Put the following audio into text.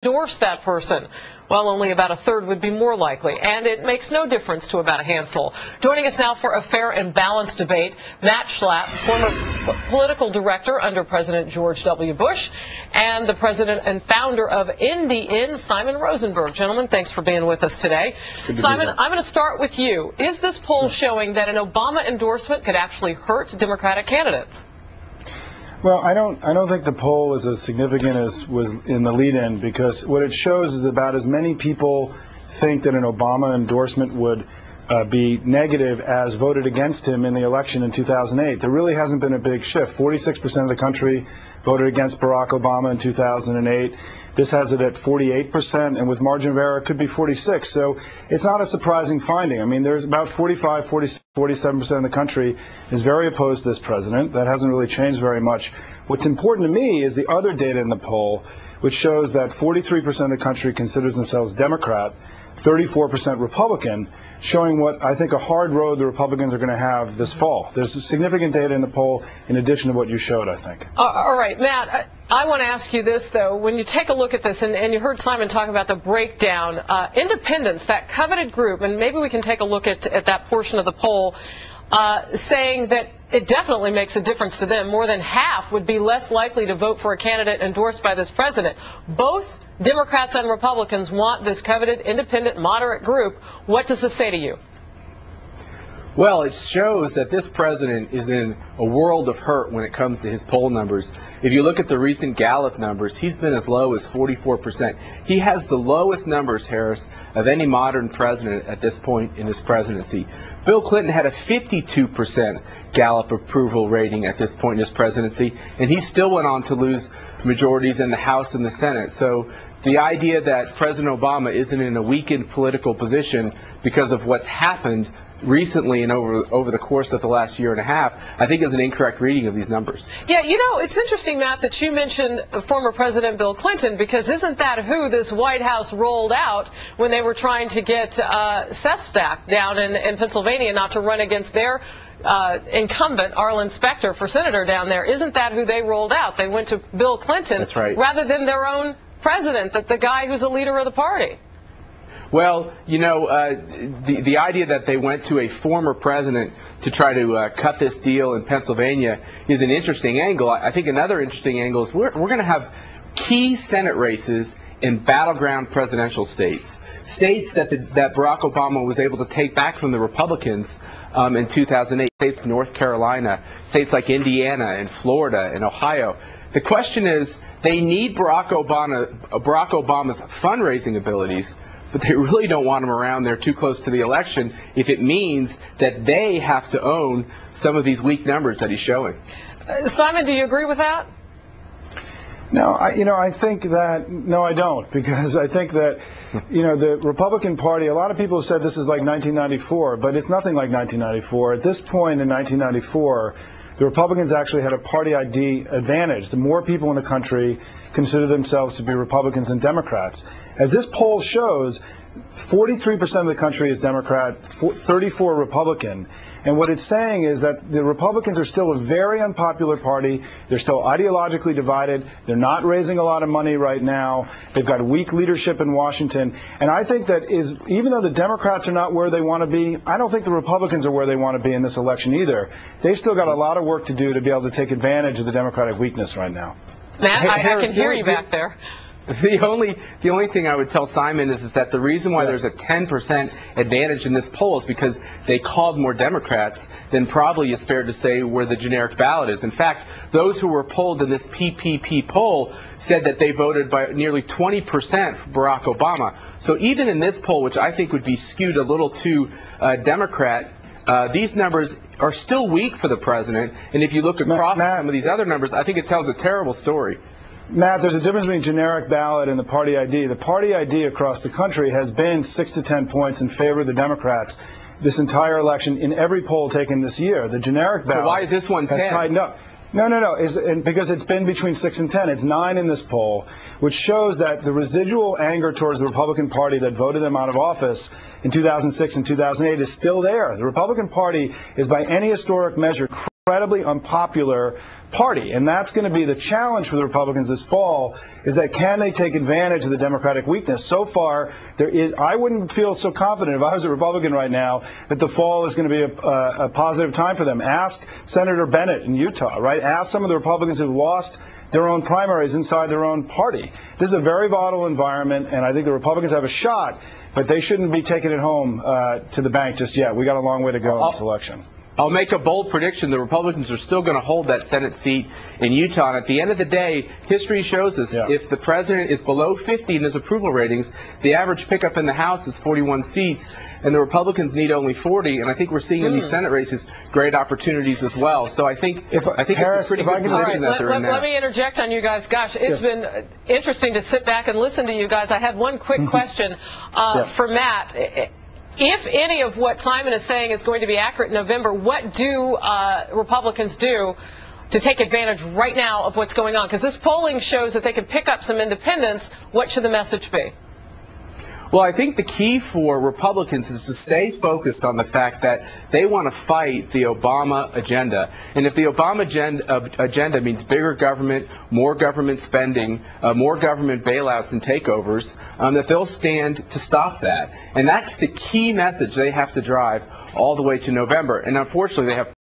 endorse that person. Well, only about a third would be more likely, and it makes no difference to about a handful. Joining us now for a fair and balanced debate, Matt Schlapp, former political director under President George W. Bush, and the president and founder of NDN, Simon Rosenberg. Gentlemen, thanks for being with us today. Simon, I'm going to start with you. Is this poll showing that an Obama endorsement could actually hurt Democratic candidates? Well, I don't think the poll is as significant as was in the lead-in, because what it shows is about as many people think that an Obama endorsement would be negative as voted against him in the election in 2008. There really hasn't been a big shift. 46% of the country voted against Barack Obama in 2008. This has it at 48%, and with margin of error, it could be 46. So it's not a surprising finding. I mean, there's about 45, 47% of the country is very opposed to this president. That hasn't really changed very much. What's important to me is the other data in the poll, which shows that 43% of the country considers themselves Democrat, 34% Republican, showing what I think a hard road the Republicans are going to have this fall. There's significant data in the poll in addition to what you showed, I think. All right, Matt, I want to ask you this, though. When you take a look at this, and you heard Simon talk about the breakdown, independents, that coveted group, and maybe we can take a look at that portion of the poll, saying that it definitely makes a difference to them. More than half would be less likely to vote for a candidate endorsed by this president. Both Democrats and Republicans want this coveted, independent, moderate group. What does this say to you? Well, it shows that this president is in a world of hurt when it comes to his poll numbers. If you look at the recent Gallup numbers, he's been as low as 44%. He has the lowest numbers, Harris, of any modern president at this point in his presidency. Bill Clinton had a 52% Gallup approval rating at this point in his presidency, and he still went on to lose majorities in the House and the Senate. So the idea that President Obama isn't in a weakened political position because of what's happened recently and over the course of the last year and a half, I think is an incorrect reading of these numbers. Yeah, you know, it's interesting, Matt, that you mentioned former President Bill Clinton, because isn't that who this White House rolled out when they were trying to get Sestak down in Pennsylvania not to run against their incumbent, Arlen Specter, for senator down there? Isn't that who they rolled out? They went to Bill Clinton. That's right. Rather than their own president, the guy who's the leader of the party. Well, you know, the idea that they went to a former president to try to cut this deal in Pennsylvania is an interesting angle. I think another interesting angle is we're going to have key Senate races in battleground presidential states, states that Barack Obama was able to take back from the Republicans in 2008, states like North Carolina, states like Indiana and Florida and Ohio. The question is, they need Barack Obama's fundraising abilities, but they really don't want him around there too close to the election if it means that they have to own some of these weak numbers that he's showing. Simon, do you agree with that? No, I think that, no, I don't, because I think that, the Republican Party, a lot of people have said this is like 1994, but it's nothing like 1994. At this point in 1994, the Republicans actually had a party ID advantage. The more people in the country consider themselves to be Republicans than Democrats. As this poll shows, 43% of the country is Democrat, 34% Republican. And what it's saying is that the Republicans are still a very unpopular party. They're still ideologically divided. They're not raising a lot of money right now. They've got weak leadership in Washington. And I think that even though the Democrats are not where they want to be, I don't think the Republicans are where they want to be in this election either. They've still got a lot of work to do to be able to take advantage of the Democratic weakness right now. Matt, I can hear you back there. The only thing I would tell Simon is that the reason why there's a 10% advantage in this poll is because they called more Democrats than probably is fair to say where the generic ballot is. In fact, those who were polled in this PPP poll said that they voted by nearly 20% for Barack Obama. So even in this poll, which I think would be skewed a little too Democrat, these numbers are still weak for the president. And if you look across some of these other numbers, I think it tells a terrible story. Matt, there's a difference between generic ballot and the party ID. The party ID across the country has been 6 to 10 points in favor of the Democrats this entire election in every poll taken this year. The generic ballot so why is this one 10? Has tightened up. No. Because it's been between 6 and 10. It's 9 in this poll, which shows that the residual anger towards the Republican Party that voted them out of office in 2006 and 2008 is still there. The Republican Party is, by any historic measure, incredibly unpopular party, and that's going to be the challenge for the Republicans this fall, is that can they take advantage of the Democratic weakness? So far, I wouldn't feel so confident if I was a Republican right now that the fall is going to be a positive time for them. Ask Senator Bennett in Utah, right? Ask some of the Republicans who've lost their own primaries inside their own party. This is a very volatile environment, and I think the Republicans have a shot, but they shouldn't be taking it home to the bank just yet. We got a long way to go in this election. I'll make a bold prediction. The Republicans are still going to hold that Senate seat in Utah. And at the end of the day, history shows us if the president is below 50 in his approval ratings, the average pickup in the House is 41 seats, and the Republicans need only 40. And I think we're seeing in these Senate races great opportunities as well. So I think it's a pretty good position that they're in now. Let me interject on you guys. Gosh, it's been interesting to sit back and listen to you guys. I had one quick question for Matt. If any of what Simon is saying is going to be accurate in November, what do Republicans do to take advantage right now of what's going on? Because this polling shows that they can pick up some independents. What should the message be? Well, I think the key for Republicans is to stay focused on the fact that they want to fight the Obama agenda. And if the Obama agenda means bigger government, more government spending, more government bailouts and takeovers, that they'll stand to stop that. And that's the key message they have to drive all the way to November. And unfortunately, they have